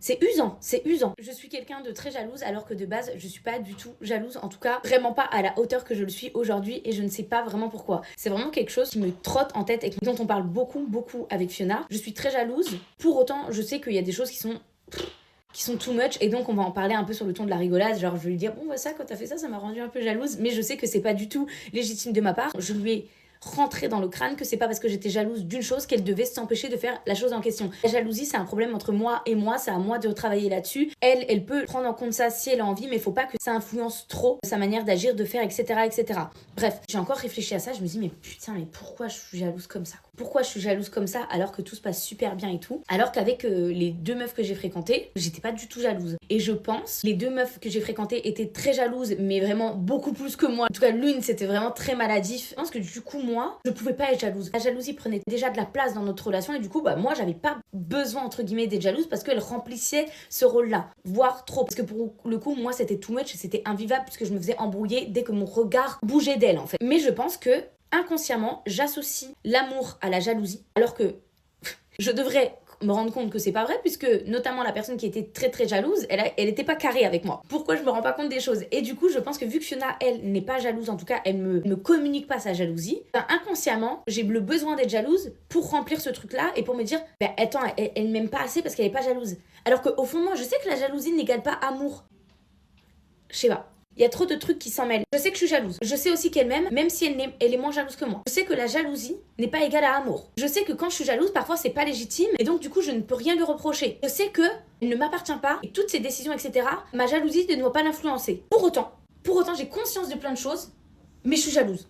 C'est usant, c'est usant. Je suis quelqu'un de très jalouse alors que de base, je suis pas du tout jalouse. En tout cas, vraiment pas à la hauteur que je le suis aujourd'hui et je ne sais pas vraiment pourquoi. C'est vraiment quelque chose qui me trotte en tête et dont on parle beaucoup avec Fiona. Je suis très jalouse. Pour autant, je sais qu'il y a des choses qui sont too much et donc on va en parler un peu sur le ton de la rigolade, genre je vais lui dire bon bah ça quand t'as fait ça m'a rendu un peu jalouse, mais je sais que c'est pas du tout légitime de ma part. Je lui ai rentré dans le crâne que c'est pas parce que j'étais jalouse d'une chose qu'elle devait s'empêcher de faire la chose en question. La jalousie c'est un problème entre moi et moi, c'est à moi de travailler là-dessus. Elle peut prendre en compte ça si elle a envie, mais faut pas que ça influence trop sa manière d'agir, de faire, etc. Bref, j'ai encore réfléchi à ça, je me dis mais putain mais pourquoi je suis jalouse comme ça ? Pourquoi je suis jalouse comme ça alors que tout se passe super bien et tout, alors qu'avec les 2 meufs que j'ai fréquentées, j'étais pas du tout jalouse. Et je pense, les 2 meufs que j'ai fréquentées étaient très jalouses, mais vraiment beaucoup plus que moi. En tout cas, l'une, c'était vraiment très maladif. Je pense que du coup, moi, je pouvais pas être jalouse. La jalousie prenait déjà de la place dans notre relation et du coup, bah moi, j'avais pas besoin, entre guillemets, d'être jalouse parce qu'elle remplissait ce rôle-là, voire trop. Parce que pour le coup, moi, c'était too much, c'était invivable puisque je me faisais embrouiller dès que mon regard bougeait d'elle, en fait. Mais je pense que inconsciemment, j'associe l'amour à la jalousie, alors que je devrais me rendre compte que c'est pas vrai, puisque notamment la personne qui était très jalouse, elle était pas carrée avec moi. Pourquoi je me rends pas compte des choses? Et du coup, je pense que vu que Fiona, elle, n'est pas jalouse, en tout cas, elle me communique pas sa jalousie, ben, inconsciemment, j'ai le besoin d'être jalouse pour remplir ce truc-là et pour me dire, ben attends, elle m'aime pas assez parce qu'elle est pas jalouse. Alors qu'au fond de moi, je sais que la jalousie n'égale pas amour. Je sais pas. Il y a trop de trucs qui s'en mêlent. Je sais que je suis jalouse. Je sais aussi qu'elle m'aime, même si elle est moins jalouse que moi. Je sais que la jalousie n'est pas égale à amour. Je sais que quand je suis jalouse, parfois c'est pas légitime et donc du coup je ne peux rien lui reprocher. Je sais que elle ne m'appartient pas et toutes ses décisions, etc. Ma jalousie ne doit pas l'influencer. Pour autant, j'ai conscience de plein de choses, mais je suis jalouse.